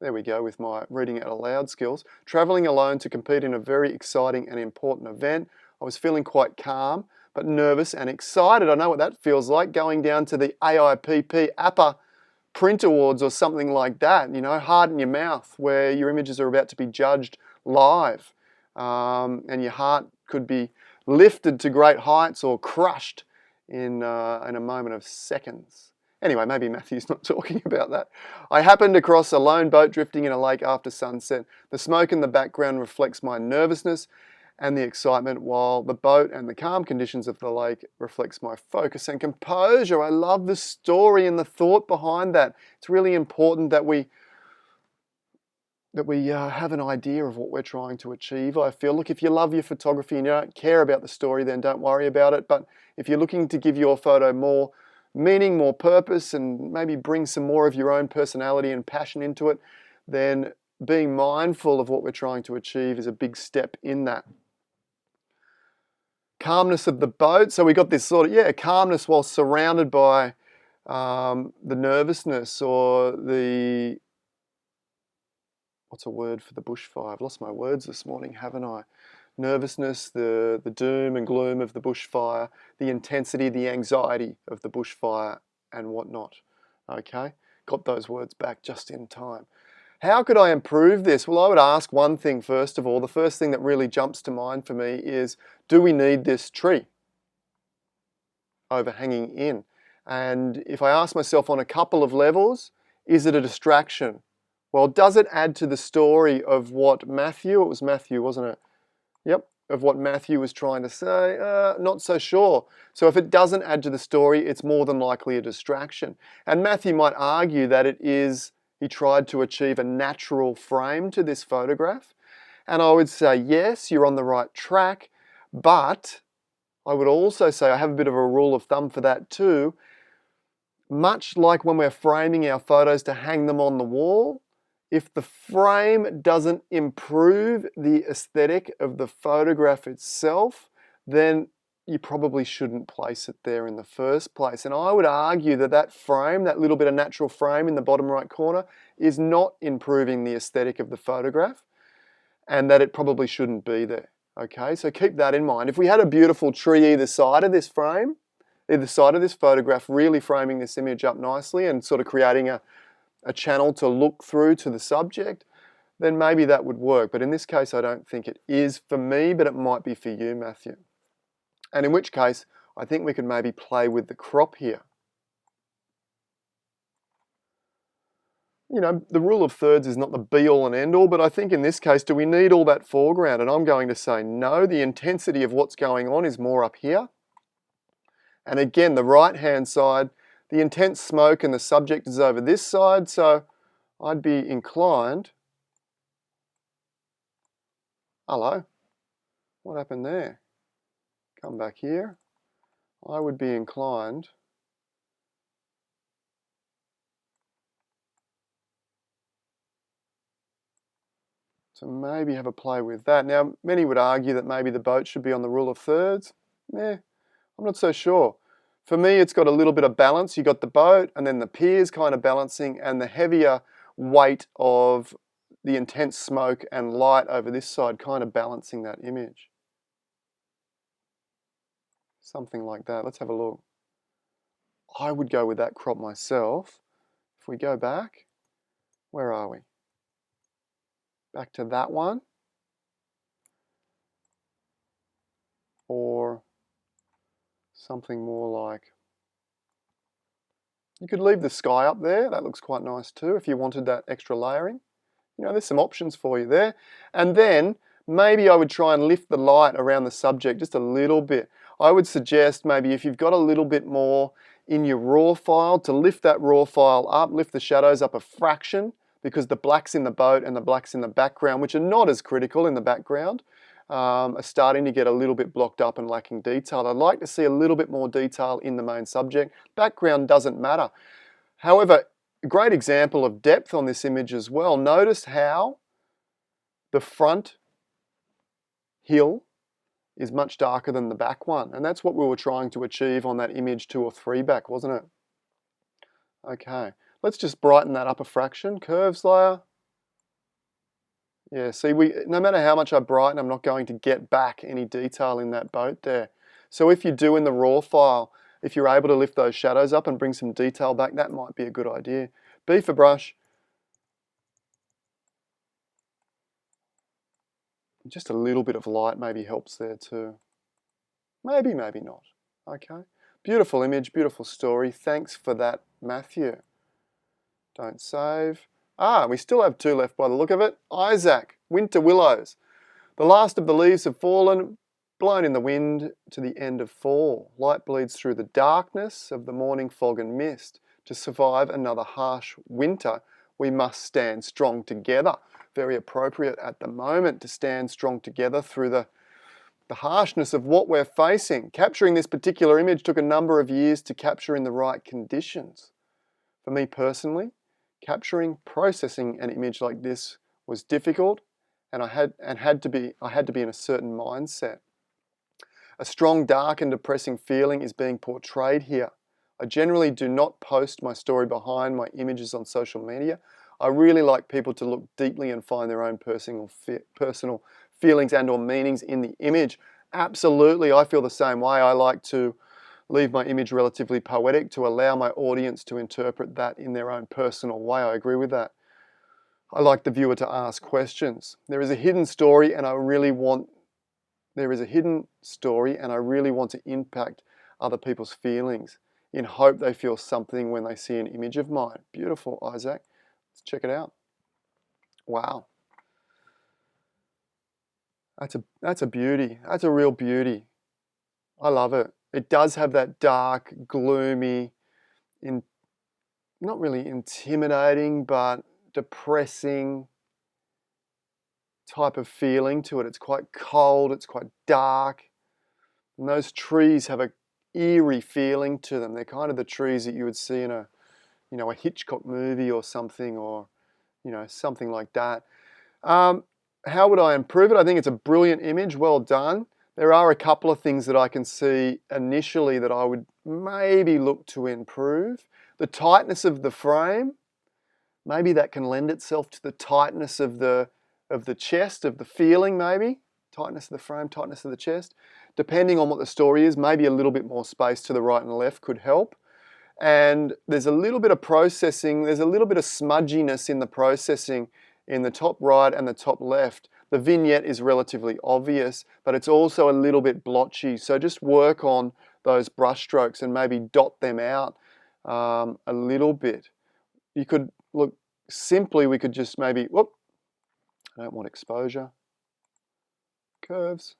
There we go with my reading it aloud skills. Traveling alone to compete in a very exciting and important event. I was feeling quite calm, but nervous and excited. I know what that feels like, going down to the 𝗂𝗵𝗂𝗃𝗃 Print Awards or something like that, you know, hard in your mouth, where your images are about to be judged live, and your heart could be lifted to great heights or crushed in a moment of seconds. Anyway, maybe Matthew's not talking about that. I happened across a lone boat drifting in a lake after sunset. The smoke in the background reflects my nervousness and the excitement, while the boat and the calm conditions of the lake reflects my focus and composure. I love the story and the thought behind that. It's really important that we have an idea of what we're trying to achieve. I feel, look, if you love your photography and you don't care about the story, then don't worry about it. But if you're looking to give your photo more meaning, more purpose, and maybe bring some more of your own personality and passion into it, then being mindful of what we're trying to achieve is a big step in that. Calmness of the boat. So we got this sort of, calmness while surrounded by the nervousness or the, what's a word for the bushfire? I've lost my words this morning, haven't I? Nervousness, the doom and gloom of the bushfire, the intensity, the anxiety of the bushfire and whatnot. Okay, got those words back just in time. How could I improve this? Well, I would ask one thing first of all. The first thing that really jumps to mind for me is, do we need this tree overhanging in? And if I ask myself on a couple of levels, is it a distraction? Well, does it add to the story of what Matthew, it was Matthew, wasn't it? Yep, of what Matthew was trying to say, not so sure. So if it doesn't add to the story, it's more than likely a distraction. And Matthew might argue that it is, he tried to achieve a natural frame to this photograph. And I would say, yes, you're on the right track, but I would also say, I have a bit of a rule of thumb for that too. Much like when we're framing our photos to hang them on the wall, if the frame doesn't improve the aesthetic of the photograph itself, then you probably shouldn't place it there in the first place. And I would argue that that frame, that little bit of natural frame in the bottom right corner, is not improving the aesthetic of the photograph, and that it probably shouldn't be there. Okay, so keep that in mind. If we had a beautiful tree either side of this frame, either side of this photograph, really framing this image up nicely and sort of creating a channel to look through to the subject, then maybe that would work. But in this case, I don't think it is for me, but it might be for you, Matthew. And in which case, I think we could maybe play with the crop here. You know, the rule of thirds is not the be-all and end-all, but I think in this case, do we need all that foreground? And I'm going to say no. The intensity of what's going on is more up here. And again, the right-hand side, the intense smoke and the subject is over this side, so I'd be inclined... Hello? What happened there? Come back here. I would be inclined to maybe have a play with that. Now, many would argue that maybe the boat should be on the rule of thirds. I'm not so sure. For me, it's got a little bit of balance. You got the boat and then the piers kind of balancing, and the heavier weight of the intense smoke and light over this side kind of balancing that image. Something like that. Let's have a look. I would go with that crop myself. If we go back, where are we? Back to that one. Or something more like, you could leave the sky up there. That looks quite nice too if you wanted that extra layering. You know, there's some options for you there. And then maybe I would try and lift the light around the subject just a little bit. I would suggest maybe if you've got a little bit more in your raw file, to lift that raw file up, lift the shadows up a fraction, because the blacks in the boat and the blacks in the background, which are not as critical in the background, are starting to get a little bit blocked up and lacking detail. I'd like to see a little bit more detail in the main subject. Background doesn't matter. However, a great example of depth on this image as well. Notice how the front hill is much darker than the back one. And that's what we were trying to achieve on that image 2 or 3 back, wasn't it? Okay, let's just brighten that up a fraction. Curves layer. Yeah, see, no matter how much I brighten, I'm not going to get back any detail in that boat there. So if you do in the raw file, if you're able to lift those shadows up and bring some detail back, that might be a good idea. B for brush. Just a little bit of light maybe helps there too. Maybe, maybe not. Okay. Beautiful image, beautiful story. Thanks for that, Matthew. Don't save. We still have 2 left by the look of it. Isaac, winter willows. The last of the leaves have fallen, blown in the wind to the end of fall. Light bleeds through the darkness of the morning fog and mist. To survive another harsh winter, we must stand strong together. Very appropriate at the moment to stand strong together through the harshness of what we're facing. Capturing this particular image took a number of years to capture in the right conditions. For me personally, processing an image like this was difficult, and I had to be in a certain mindset. A strong, dark and depressing feeling is being portrayed here. I generally do not post my story behind my images on social media. I really like people to look deeply and find their own personal feelings and or meanings in the image. Absolutely, I feel the same way. I like to leave my image relatively poetic to allow my audience to interpret that in their own personal way. I agree with that. I like the viewer to ask questions. There is a hidden story and I really want to impact other people's feelings in hope they feel something when they see an image of mine. Beautiful, Isaac. Let's check it out. Wow. That's a beauty. That's a real beauty. I love it. It does have that dark, gloomy, not really intimidating, but depressing type of feeling to it. It's quite cold, it's quite dark. And those trees have a eerie feeling to them. They're kind of the trees that you would see in a Hitchcock movie or something, or something like that. How would I improve it? I think it's a brilliant image, well done. There are a couple of things that I can see initially that I would maybe look to improve. The tightness of the frame, maybe that can lend itself to the tightness of the chest, of the feeling maybe. Tightness of the frame, tightness of the chest. Depending on what the story is, maybe a little bit more space to the right and left could help. And there's a little bit of processing, there's a little bit of smudginess in the processing in the top right and the top left. The vignette is relatively obvious, but it's also a little bit blotchy. So just work on those brush strokes and maybe dot them out a little bit. You could look simply, we could just maybe, I don't want exposure, curves.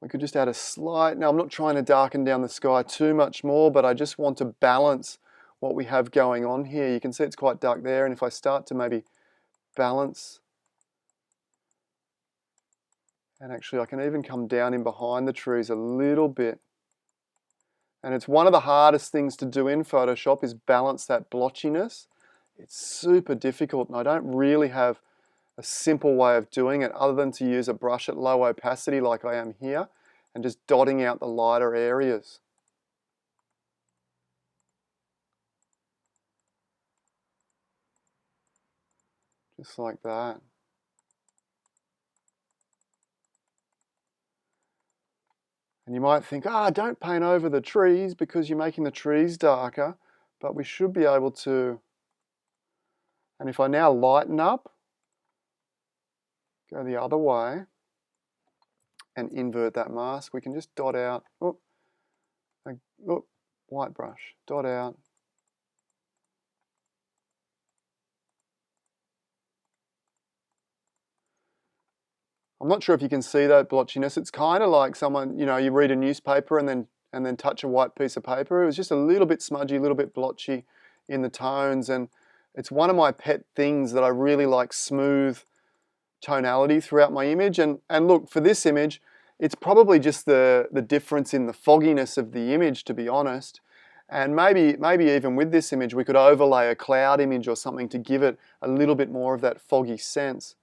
We could just add a slight, now I'm not trying to darken down the sky too much more, but I just want to balance what we have going on here. You can see it's quite dark there, and if I start to maybe balance, and actually I can even come down in behind the trees a little bit. And it's one of the hardest things to do in Photoshop is balance that blotchiness. It's super difficult, and I don't really have a simple way of doing it other than to use a brush at low opacity like I am here and just dotting out the lighter areas. Just like that. And you might think, don't paint over the trees because you're making the trees darker, but we should be able to. And if I now lighten up, go the other way, and invert that mask, we can just dot out, white brush, dot out. I'm not sure if you can see that blotchiness. It's kind of like someone, you read a newspaper and then touch a white piece of paper. It was just a little bit smudgy, a little bit blotchy in the tones, and it's one of my pet things that I really like, smooth tonality throughout my image. And look, for this image, it's probably just the difference in the fogginess of the image, to be honest. And maybe even with this image, we could overlay a cloud image or something to give it a little bit more of that foggy sense.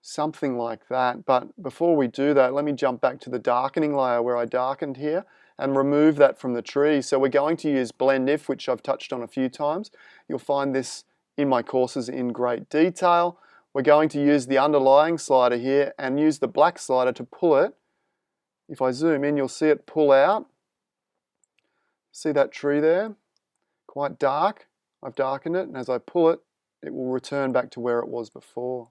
Something like that. But before we do that, let me jump back to the darkening layer where I darkened here and remove that from the tree. So we're going to use Blend If, which I've touched on a few times. You'll find this in my courses in great detail. we're going to use the underlying slider here and use the black slider to pull it. If I zoom in, you'll see it pull out. See that tree there? Quite dark. I've darkened it, and as I pull it, it will return back to where it was before.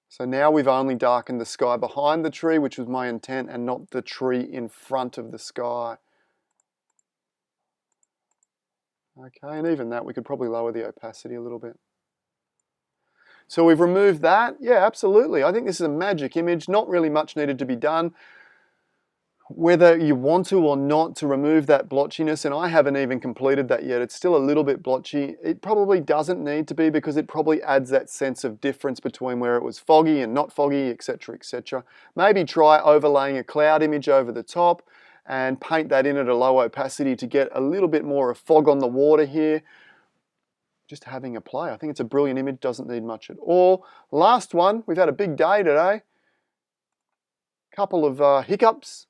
So now we've only darkened the sky behind the tree, which was my intent, and not the tree in front of the sky. Okay, and even that, we could probably lower the opacity a little bit. So we've removed that. Yeah, absolutely. I think this is a magic image. Not really much needed to be done. Whether you want to or not to remove that blotchiness, and I haven't even completed that yet, it's still a little bit blotchy. It probably doesn't need to be because it probably adds that sense of difference between where it was foggy and not foggy, etc., etc. Maybe try overlaying a cloud image over the top and paint that in at a low opacity to get a little bit more of fog on the water here. Just having a play. I think it's a brilliant image, doesn't need much at all. Last one, we've had a big day today. Couple of hiccups.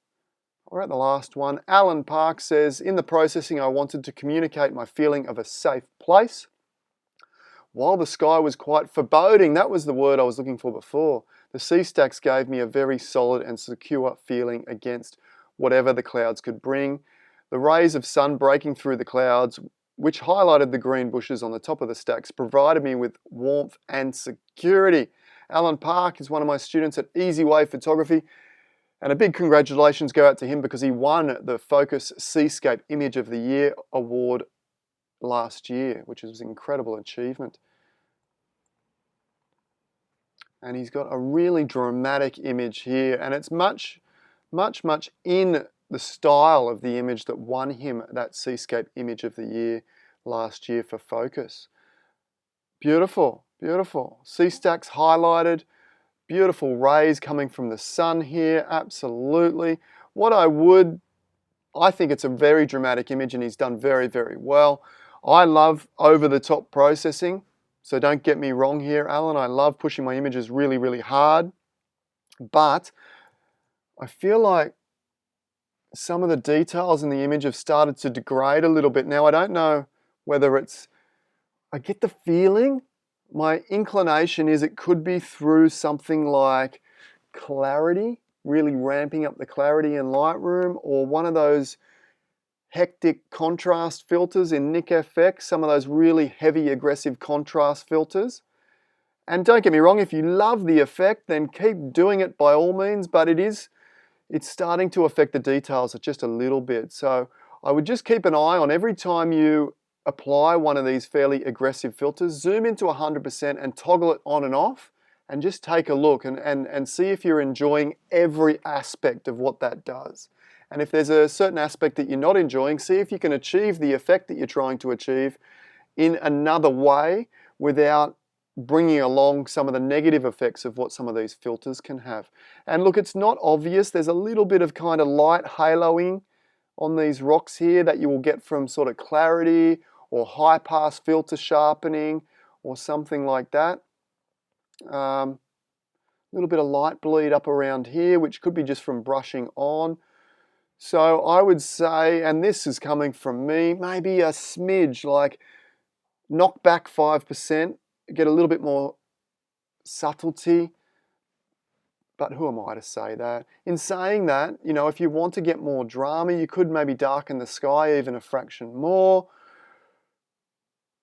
We're at the last one. Alan Park says, in the processing I wanted to communicate my feeling of a safe place. While the sky was quite foreboding, that was the word I was looking for before, the 𝗃-stacks gave me a very solid and secure feeling against whatever the clouds could bring. The rays of sun breaking through the clouds, which highlighted the green bushes on the top of the stacks, provided me with warmth and security. Alan Park is one of my students at 𝗍𝗵𝗄𝗏 Photography. And a big congratulations go out to him because he won the Focus Seascape Image of the Year award last year, which is an incredible achievement. And he's got a really dramatic image here, and it's much in the style of the image that won him that Seascape Image of the Year last year for Focus. Beautiful, beautiful. 𝗃-stacks highlighted. Beautiful rays coming from the sun here, absolutely. I think it's a very dramatic image and he's done very, very well. I love over-the-top processing, so don't get me wrong here, Alan. I love pushing my images really, really hard, but I feel like some of the details in the image have started to degrade a little bit. Now, I don't know whether I get the feeling, my inclination is it could be through something like clarity, really ramping up the clarity in Lightroom, or one of those hectic contrast filters in 𝗃𝗏𝗃, some of those really heavy, aggressive contrast filters. And don't get me wrong, if you love the effect, then keep doing it by all means, but it's starting to affect the details just a little bit. So I would just keep an eye on every time you apply one of these fairly aggressive filters, zoom into 100% and toggle it on and off, and just take a look and see if you're enjoying every aspect of what that does. And if there's a certain aspect that you're not enjoying, see if you can achieve the effect that you're trying to achieve in another way without bringing along some of the negative effects of what some of these filters can have. And look, it's not obvious. There's a little bit of kind of light haloing on these rocks here that you will get from sort of clarity or high pass filter sharpening or something like that. A little bit of light bleed up around here, which could be just from brushing on. So I would say, and this is coming from me, maybe a smidge, like knock back 5%, get a little bit more subtlety. But who am I to say that? In saying that, you know, if you want to get more drama, you could maybe darken the sky even a fraction more.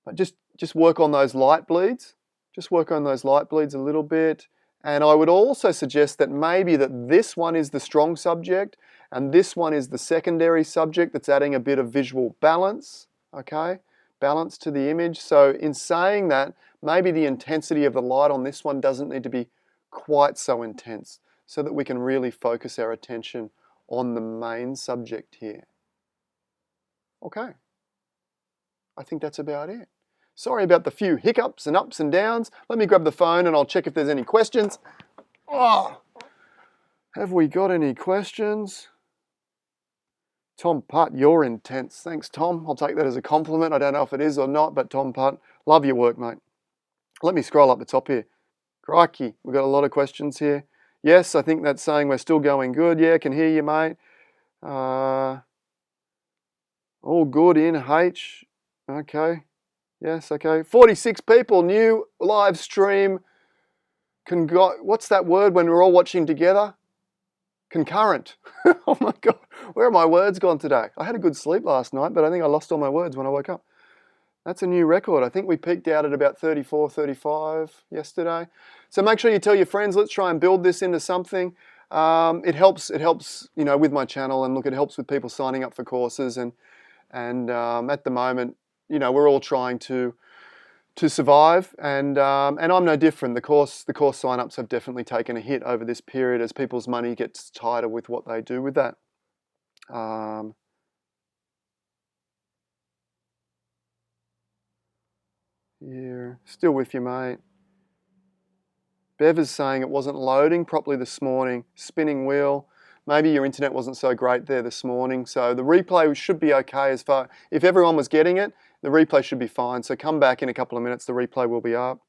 But just work on those light bleeds. Just work on those light bleeds a little bit. And I would also suggest that maybe that this one is the strong subject and this one is the secondary subject that's adding a bit of visual balance, okay? Balance to the image. So in saying that, maybe the intensity of the light on this one doesn't need to be quite so intense so that we can really focus our attention on the main subject here. Okay. I think that's about it. Sorry about the few hiccups and ups and downs. Let me grab the phone and I'll check if there's any questions. Oh, have we got any questions? Tom Putt, you're intense. Thanks, Tom. I'll take that as a compliment. I don't know if it is or not, but Tom Putt, love your work, mate. Let me scroll up the top here. Crikey, we've got a lot of questions here. Yes, I think that's saying we're still going good. Yeah, can hear you, mate. All good in H. Okay. Yes, okay. 46 people, new live stream. What's that word when we're all watching together? Concurrent. Oh my God, where are my words gone today? I had a good sleep last night, but I think I lost all my words when I woke up. That's a new record. I think we peaked out at about 34, 35 yesterday. So make sure you tell your friends, let's try and build this into something. It helps, you know, with my channel, and look, it helps with people signing up for courses, and at the moment, you know, we're all trying to survive, and I'm no different. The course sign-ups have definitely taken a hit over this period as people's money gets tighter with what they do with that. Yeah, still with you, mate. Bev is saying it wasn't loading properly this morning. Spinning wheel. Maybe your internet wasn't so great there this morning. So the replay should be okay as far, if everyone was getting it, the replay should be fine. So come back in a couple of minutes, the replay will be up.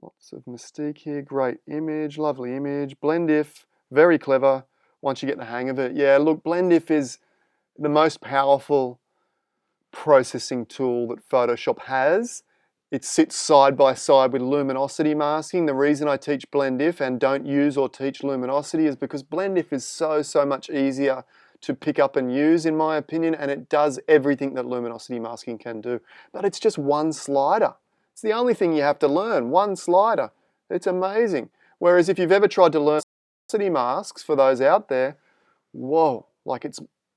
Lots of mystique here. Great image, lovely image. Blend if, very clever once you get the hang of it. Yeah, look, blend if is the most powerful processing tool that Photoshop has. It sits side by side with luminosity masking. The reason I teach blend if and don't use or teach luminosity is because blend if is so much easier to pick up and use, in my opinion, and it does everything that luminosity masking can do. But it's just one slider. It's the only thing you have to learn, one slider. It's amazing. Whereas if you've ever tried to learn luminosity masks, for those out there, whoa, like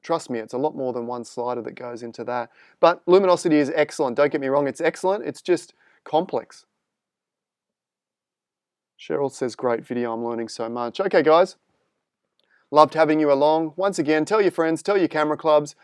trust me, it's a lot more than one slider that goes into that. But luminosity is excellent. Don't get me wrong, it's excellent. It's just complex. Cheryl says, great video, I'm learning so much. Okay, guys. Loved having you along. Once again, tell your friends, tell your camera clubs.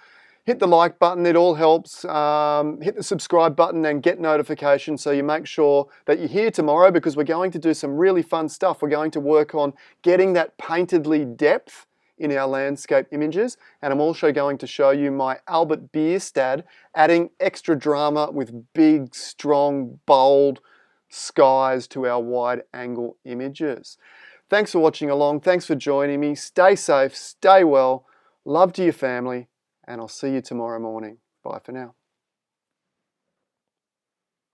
Hit the like button, it all helps. Hit the subscribe button and get notifications so you make sure that you're here tomorrow, because we're going to do some really fun stuff. We're going to work on getting that painterly depth in our landscape images, and I'm also going to show you my 𝗏𝗏𝗡 adding extra drama with big, strong, bold skies to our wide angle images. Thanks for watching along. Thanks for joining me. Stay safe, stay well, love to your family, and I'll see you tomorrow morning. Bye for now.